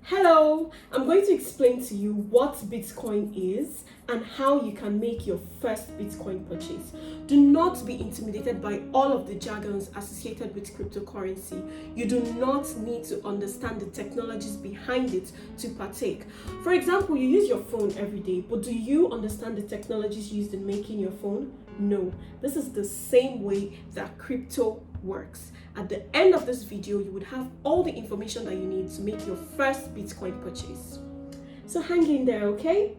Hello, I'm going to explain to you what Bitcoin is and how you can make your first Bitcoin purchase. Do not be intimidated by all of the jargons associated with cryptocurrency. You do not need to understand the technologies behind it to partake. For example, you use your phone every day, but do you understand the technologies used in making your phone? No, this is the same way that crypto works. At the end of this video, you would have all the information that you need to make your first Bitcoin purchase. So hang in there, okay?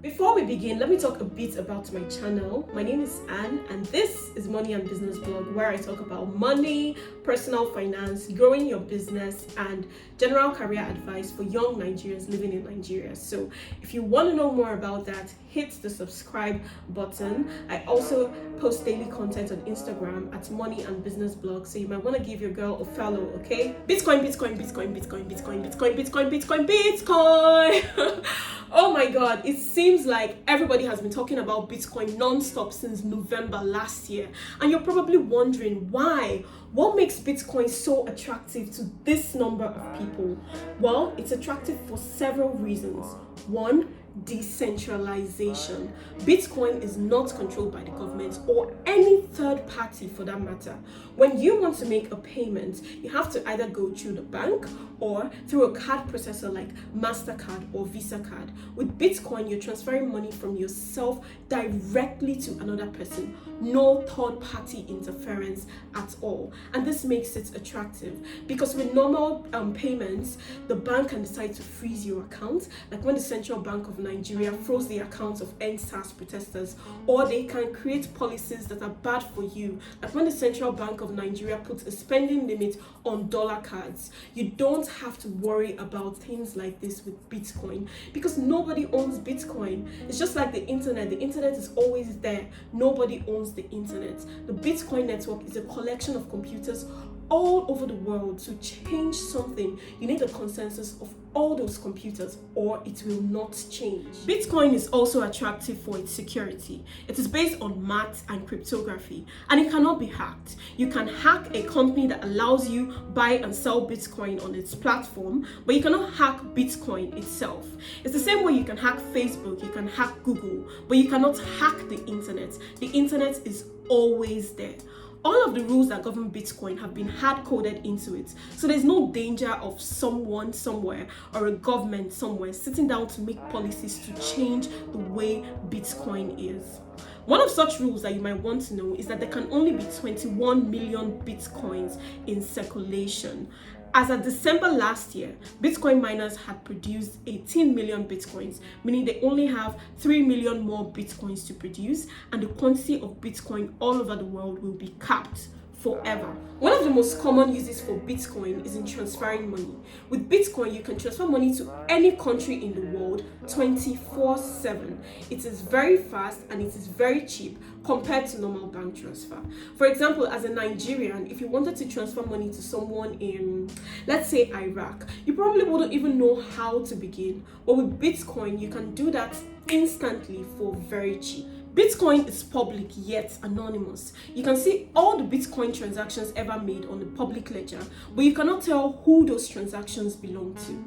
Before we begin, let me talk a bit about my channel. My name is Anne, and this is Money and Business Blog, where I talk about money, personal finance, growing your business, and general career advice for young Nigerians living in Nigeria. So if you want to know more about that, hit the subscribe button. I also post daily content on Instagram at Money and Business Blog, so you might want to give your girl a follow, okay? Bitcoin, Bitcoin, Bitcoin, Bitcoin, Bitcoin, Bitcoin, Bitcoin, Bitcoin, Bitcoin. Oh my God, it seems like everybody has been talking about Bitcoin non-stop since November last year. And you're probably wondering why? What makes Bitcoin so attractive to this number of people? Well, it's attractive for several reasons. One, decentralization. Bitcoin is not controlled by the government or any third party for that matter. When you want to make a payment, you have to either go through the bank or through a card processor like MasterCard or Visa card. With Bitcoin, you're transferring money from yourself directly to another person. No third party interference at all. And this makes it attractive because with normal payments, the bank can decide to freeze your account, like when the Central Bank of Nigeria froze the accounts of EndSARS protesters, or they can create policies that are bad for you, like when the Central Bank of Nigeria puts a spending limit on dollar cards. You don't have to worry about things like this with Bitcoin because nobody owns Bitcoin. It's just like the internet. The internet is always there. Nobody owns the internet. The Bitcoin network is a collection of computers all over the world. To change something, you need a consensus of all those computers or it will not change. Bitcoin is also attractive for its security. It is based on math and cryptography, and it cannot be hacked. You can hack a company that allows you buy and sell Bitcoin on its platform, but you cannot hack Bitcoin itself. It's the same way you can hack Facebook, you can hack Google, but you cannot hack the internet. The internet is always there. All of the rules that govern Bitcoin have been hard-coded into it. So there's no danger of someone somewhere or a government somewhere sitting down to make policies to change the way Bitcoin is. One of such rules that you might want to know is that there can only be 21 million Bitcoins in circulation. As of December last year, Bitcoin miners had produced 18 million Bitcoins, meaning they only have 3 million more Bitcoins to produce, and the quantity of Bitcoin all over the world will be capped forever. One of the most common uses for Bitcoin is in transferring money. With Bitcoin, you can transfer money to any country in the world 24/7. It is very fast and it is very cheap compared to normal bank transfer. For example, as a Nigerian, if you wanted to transfer money to someone in, let's say, Iraq, you probably wouldn't even know how to begin. But with Bitcoin, you can do that instantly for very cheap. Bitcoin is public yet anonymous. You can see all the Bitcoin transactions ever made on the public ledger, but you cannot tell who those transactions belong to.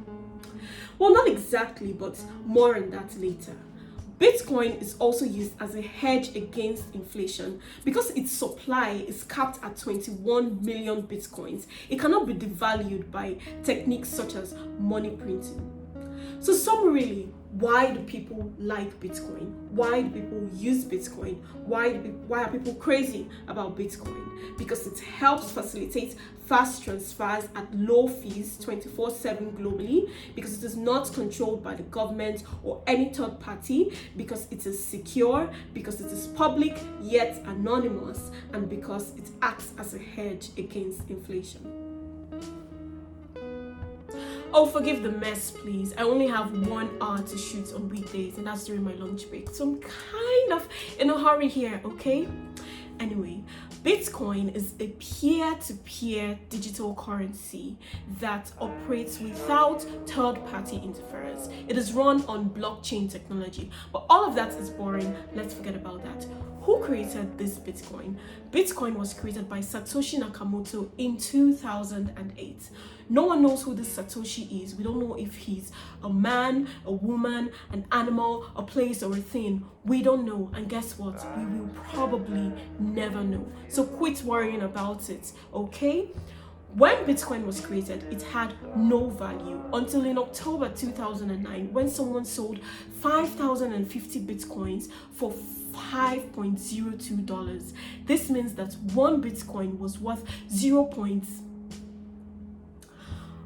Well, not exactly, but more on that later. Bitcoin is also used as a hedge against inflation because its supply is capped at 21 million Bitcoins. It cannot be devalued by techniques such as money printing. So summarily, why do people like Bitcoin? Why do people use Bitcoin? Why are people crazy about Bitcoin? Because it helps facilitate fast transfers at low fees 24/7 globally, because it is not controlled by the government or any third party, because it is secure, because it is public yet anonymous, and because it acts as a hedge against inflation. Oh, forgive the mess, please. I only have 1 hour to shoot on weekdays, and that's during my lunch break. So I'm kind of in a hurry here, okay? Anyway, Bitcoin is a peer-to-peer digital currency that operates without third-party interference. It is run on blockchain technology, but all of that is boring. Let's forget about that. who created this Bitcoin? Bitcoin was created by Satoshi Nakamoto in 2008. No one knows who this Satoshi is. We don't know if he's a man, a woman, an animal, a place, or a thing. We don't know. And guess what? We will probably never know. So quit worrying about it, okay? When Bitcoin was created, it had no value until in October 2009 when someone sold 5,050 Bitcoins for $5.02. This means that one Bitcoin was worth 0.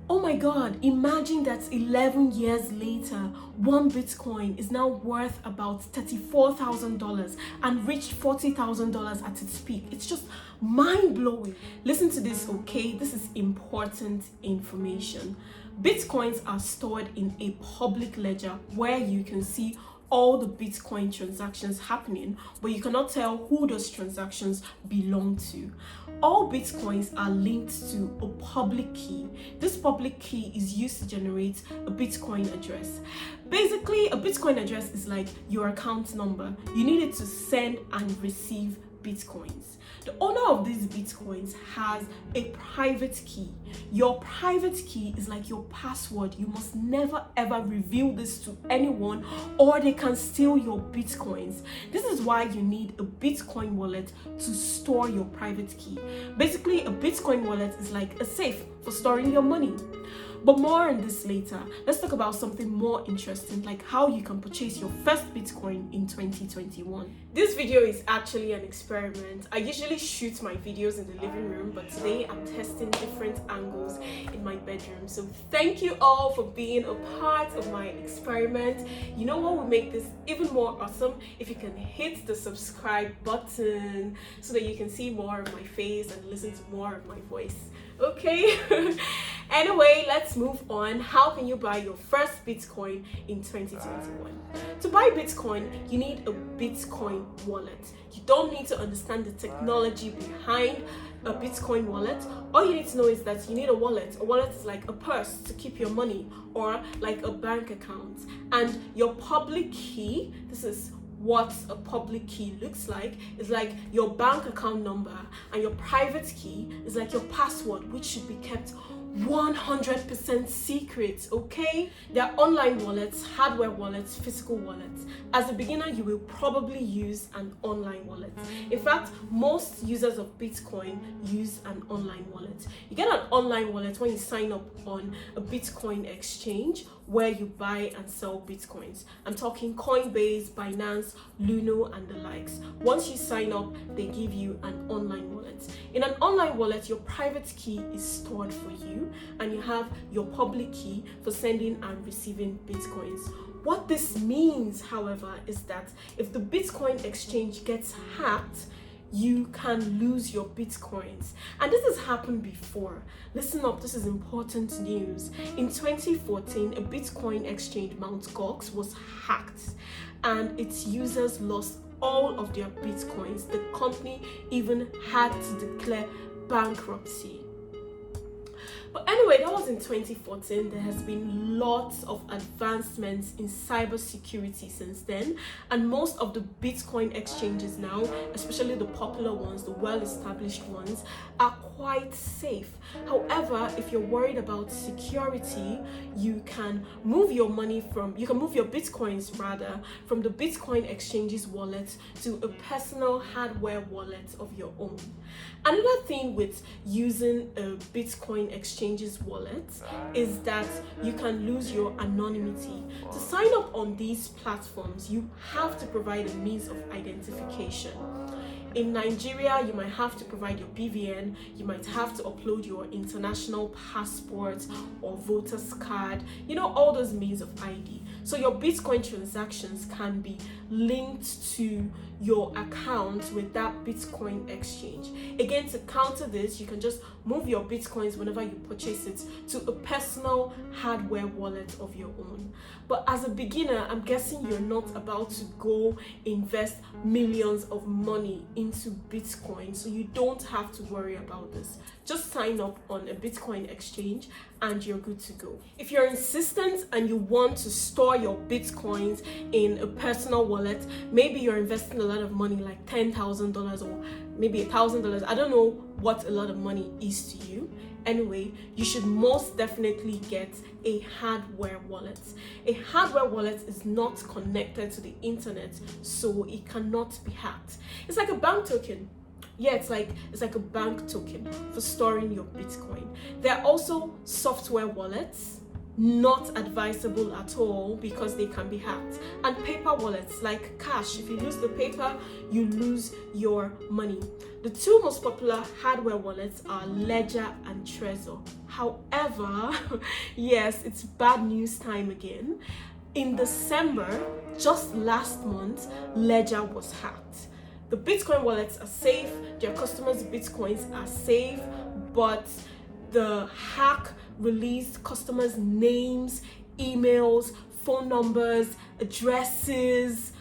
Oh my God, imagine that 11 years later, one Bitcoin is now worth about $34,000 and reached $40,000 at its peak. It's just mind-blowing. Listen to this, okay? This is important information. Bitcoins are stored in a public ledger where you can see all the Bitcoin transactions happening, but you cannot tell who those transactions belong to. All Bitcoins are linked to a public key. This public key is used to generate a Bitcoin address. Basically, a Bitcoin address is like your account number. You need it to send and receive Bitcoins. The owner of these Bitcoins has a private key. Your private key is like your password. You must never ever reveal this to anyone or they can steal your Bitcoins. This is why you need a Bitcoin wallet to store your private key. Basically, a Bitcoin wallet is like a safe for storing your money. But more on this later. Let's talk about something more interesting, like how you can purchase your first Bitcoin in 2021. This video is actually an experiment. I usually shoot my videos in the living room, but today I'm testing different angles in my bedroom. So thank you all for being a part of my experiment. You know what will make this even more awesome? If you can hit the subscribe button so that you can see more of my face and listen to more of my voice. Okay? Anyway, let's move on. How can you buy your first Bitcoin in 2021? To buy Bitcoin, you need a Bitcoin wallet. You don't need to understand the technology behind a Bitcoin wallet. All you need to know is that you need a wallet. A wallet is like a purse to keep your money or like a bank account. And your public key, this is what a public key looks like, is like your bank account number, and your private key is like your password, which should be kept 100% secret, okay? There are online wallets, hardware wallets, physical wallets. As a beginner, you will probably use an online wallet. In fact, most users of Bitcoin use an online wallet. You get an online wallet when you sign up on a Bitcoin exchange where you buy and sell Bitcoins. I'm talking Coinbase, Binance, Luno, and the likes. Once you sign up, they give you an online wallet. In an online wallet, your private key is stored for you, and you have your public key for sending and receiving Bitcoins. What this means, however, is that if the Bitcoin exchange gets hacked, you can lose your Bitcoins. And this has happened before. Listen up, this is important news. In 2014, a Bitcoin exchange, Mt. Gox, was hacked and its users lost all of their Bitcoins. The company even had to declare bankruptcy. But anyway, that was in 2014. There has been lots of advancements in cybersecurity since then, and most of the Bitcoin exchanges now, especially the popular ones, the well-established ones, are quite safe. However, if you're worried about security, you can move your Bitcoins rather from the Bitcoin exchange's wallet to a personal hardware wallet of your own. Another thing with using a Bitcoin exchange's wallet is that you can lose your anonymity. To sign up on these platforms, you have to provide a means of identification. In Nigeria, you might have to provide your BVN, you might have to upload your international passport or voter's card, all those means of ID. So your Bitcoin transactions can be linked to your account with that Bitcoin exchange. Again, to counter this, you can just move your Bitcoins whenever you purchase it to a personal hardware wallet of your own. But as a beginner, I'm guessing you're not about to go invest millions of money into Bitcoin, so you don't have to worry about this. Just sign up on a Bitcoin exchange and you're good to go. If you're insistent and you want to store your Bitcoins in a personal wallet, maybe you're investing a lot of money, like $10,000 or maybe $1,000. I don't know what a lot of money is to you. Anyway, you should most definitely get a hardware wallet. A hardware wallet is not connected to the internet, so it cannot be hacked. It's like a bank token. Yeah, it's like a bank token for storing your Bitcoin. There are also software wallets, not advisable at all because they can be hacked, and paper wallets like cash. If you lose the paper, you lose your money. The two most popular hardware wallets are Ledger and Trezor. However, yes, it's bad news time again. In December, just last month, Ledger was hacked. The Bitcoin wallets are safe, their customers' Bitcoins are safe, but the hack released customers' names, emails, phone numbers, addresses,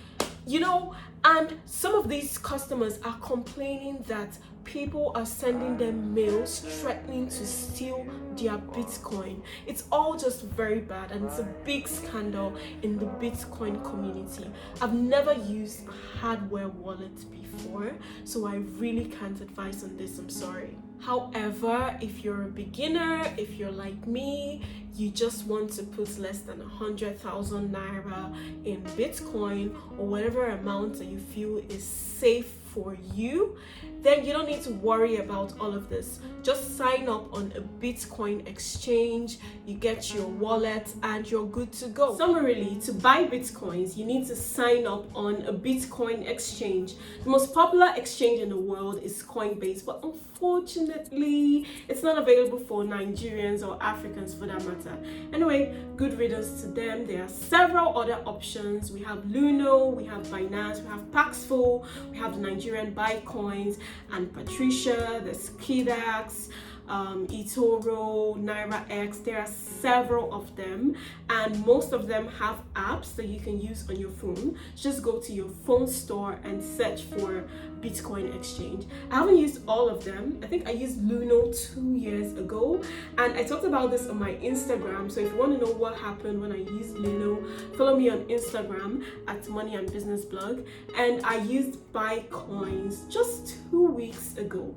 and some of these customers are complaining that people are sending them mails threatening to steal their Bitcoin. It's all just very bad, and it's a big scandal in the Bitcoin community. I've never used a hardware wallet before, so I really can't advise on this, I'm sorry. However, if you're a beginner, if you're like me, you just want to put less than 100,000 naira in Bitcoin or whatever amount that you feel is safe for you, then you don't need to worry about all of this. Just sign up on a Bitcoin exchange, you get your wallet, and you're good to go. Summarily, to buy Bitcoins, you need to sign up on a Bitcoin exchange. The most popular exchange in the world is Coinbase, but unfortunately, it's not available for Nigerians or Africans for that matter. Anyway, good riddance to them. There are several other options. We have Luno, we have Binance, we have Paxful, we have the Nigerian Bitcoins and Patricia, there's Kidax, eToro, NairaX. There are several of them, and most of them have apps that you can use on your phone. Just go to your phone store and search for Bitcoin exchange. I haven't used all of them. I think I used Luno 2 years ago, and I talked about this on my Instagram, so if you want to know what happened when I used Luno, follow me on Instagram at Money and Business Blog. And I used Bitcoins just 2 weeks ago.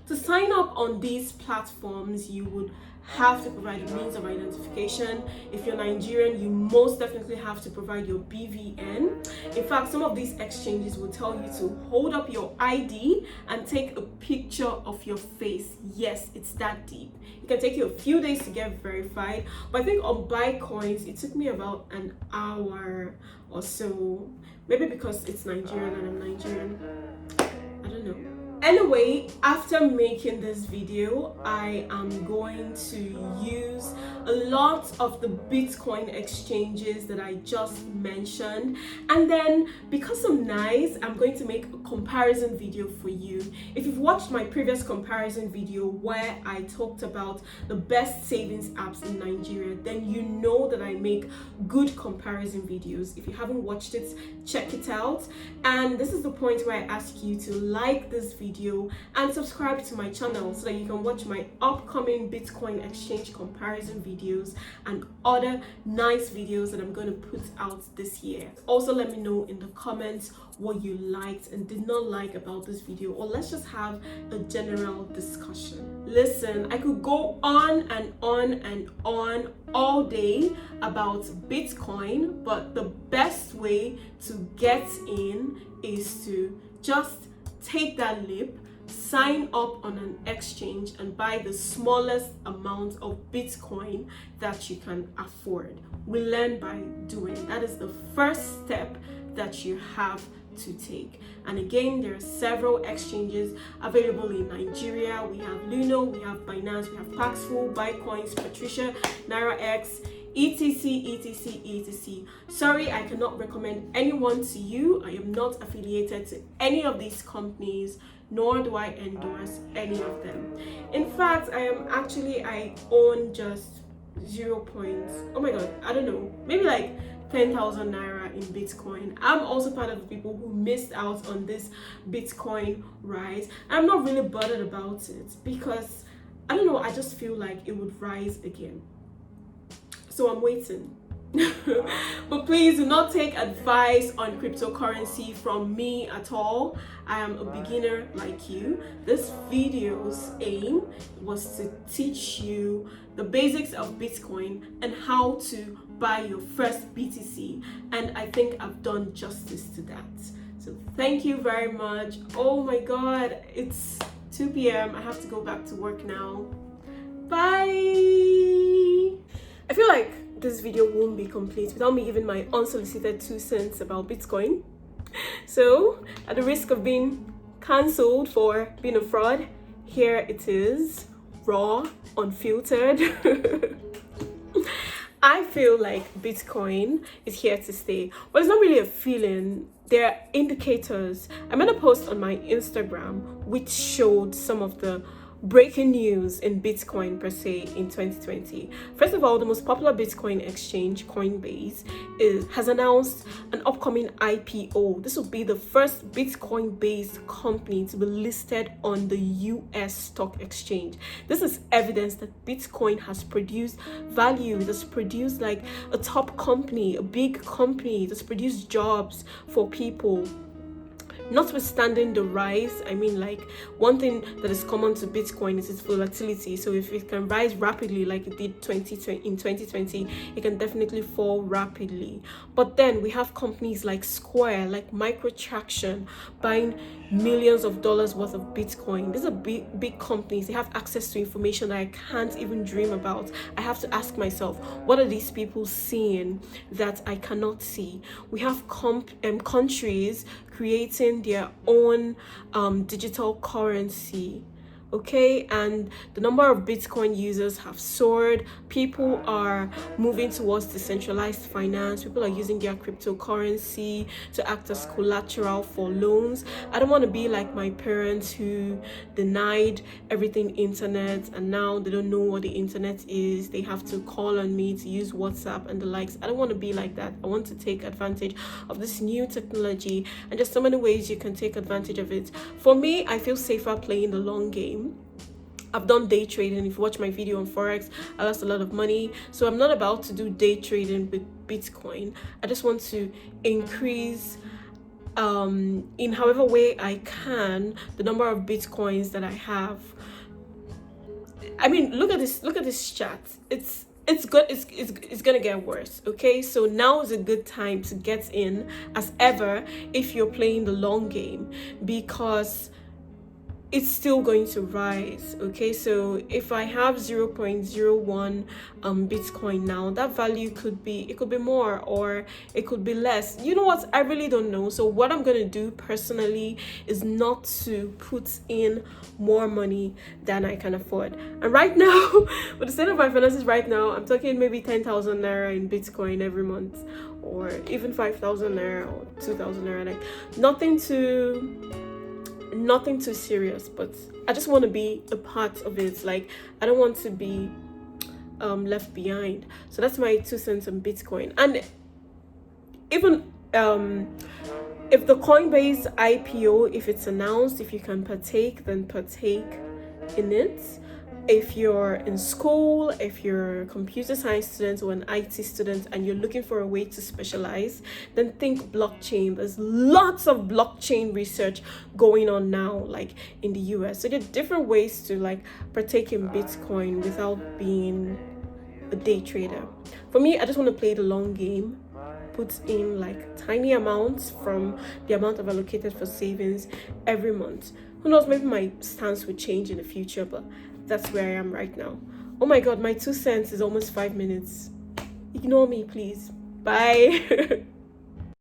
To sign up on these platforms, you would have to provide a means of identification. If you're Nigerian, you most definitely have to provide your BVN. In fact, some of these exchanges will tell you to hold up your ID and take a picture of your face. Yes, it's that deep. It can take you a few days to get verified, but I think on Bitcoins, it took me about an hour or so. Maybe because it's Nigerian and I'm Nigerian. I don't know. Anyway, after making this video, I am going to use a lot of the Bitcoin exchanges that I just mentioned, and then because I'm nice, I'm going to make a comparison video for you. If you've watched my previous comparison video where I talked about the best savings apps in Nigeria, then you know that I make good comparison videos. If you haven't watched it, check it out. And this is the point where I ask you to like this video and subscribe to my channel so that you can watch my upcoming Bitcoin exchange comparison videos and other nice videos that I'm going to put out this year. Also, let me know in the comments what you liked and did not like about this video, or let's just have a general discussion. Listen, I could go on and on and on all day about Bitcoin, but the best way to get in is to just take that leap, sign up on an exchange, and buy the smallest amount of Bitcoin that you can afford. We learn by doing. That is the first step that you have to take. And again, there are several exchanges available in Nigeria. We have Luno, we have Binance, we have Paxful, Bitcoins, Patricia, NairaX, etc. Sorry, I cannot recommend anyone to you. I am not affiliated to any of these companies, nor do I endorse any of them. In fact, I own just 0 points. Oh my god, I don't know, maybe like 10,000 naira in Bitcoin. I'm also part of the people who missed out on this Bitcoin rise. I'm not really bothered about it because I don't know, I just feel like it would rise again. So I'm waiting. But please do not take advice on cryptocurrency from me at all. I am a beginner like you. This video's aim was to teach you the basics of Bitcoin and how to buy your first BTC, and I think I've done justice to that. So thank you very much. Oh my god, it's 2 p.m. I have to go back to work now. Bye. I feel like this video won't be complete without me giving my unsolicited 2 cents about Bitcoin. So, at the risk of being cancelled for being a fraud, here it is, raw, unfiltered. I feel like Bitcoin is here to stay. Well, it's not really a feeling. There are indicators. I made a post on my Instagram which showed some of the breaking news in Bitcoin per se in 2020. First of all, the most popular Bitcoin exchange, Coinbase, has announced an upcoming IPO. This will be the first Bitcoin-based company to be listed on the US stock exchange. This is evidence that Bitcoin has produced value, it has produced like a top company, a big company, it has produced jobs for people. Notwithstanding the rise, I mean, like, one thing that is common to Bitcoin is its volatility. So if it can rise rapidly like it did in 2020, it can definitely fall rapidly. But then we have companies like Square, like Microtraction, buying millions of dollars worth of Bitcoin. These are big companies. They have access to information that I can't even dream about. I have to ask myself, what are these people seeing that I cannot see? We have countries creating their own digital currency, okay, and the number of Bitcoin users have soared. People are moving towards decentralized finance. People are using their cryptocurrency to act as collateral for loans. I don't want to be like my parents who denied everything internet and now they don't know what the internet is. They have to call on me to use WhatsApp and the likes. I don't want to be like that. I want to take advantage of this new technology, and there's so many ways you can take advantage of it. For me, I feel safer playing the long game. I've done day trading. If you watch my video on Forex, I lost a lot of money. So I'm not about to do day trading with Bitcoin. I just want to increase in however way I can the number of Bitcoins that I have. I mean, look at this chart. It's good. It's gonna get worse. Okay, so now is a good time to get in as ever if you're playing the long game, because it's still going to rise. Okay, so if I have 0.01 Bitcoin now, that value could be more or it could be less. You know what, I really don't know. So what I'm gonna do personally is not to put in more money than I can afford. And right now, with the state of my finances right now, I'm talking maybe 10,000 naira in Bitcoin every month, or even 5,000 naira or 2,000 naira. Like nothing too serious, but I just want to be a part of it. Like, I don't want to be left behind. So that's my 2 cents on Bitcoin. And even if the Coinbase IPO, if it's announced, if you can partake, then partake in it. If you're in school, if you're a computer science student or an IT student and you're looking for a way to specialize, then think blockchain. There's lots of blockchain research going on now, like in the US. So there are different ways to like partake in Bitcoin without being a day trader. For me, I just want to play the long game, put in like tiny amounts from the amount I've allocated for savings every month. Who knows, maybe my stance would change in the future, but that's where I am right now. Oh my god, my 2 cents is almost 5 minutes. Ignore me, please. Bye.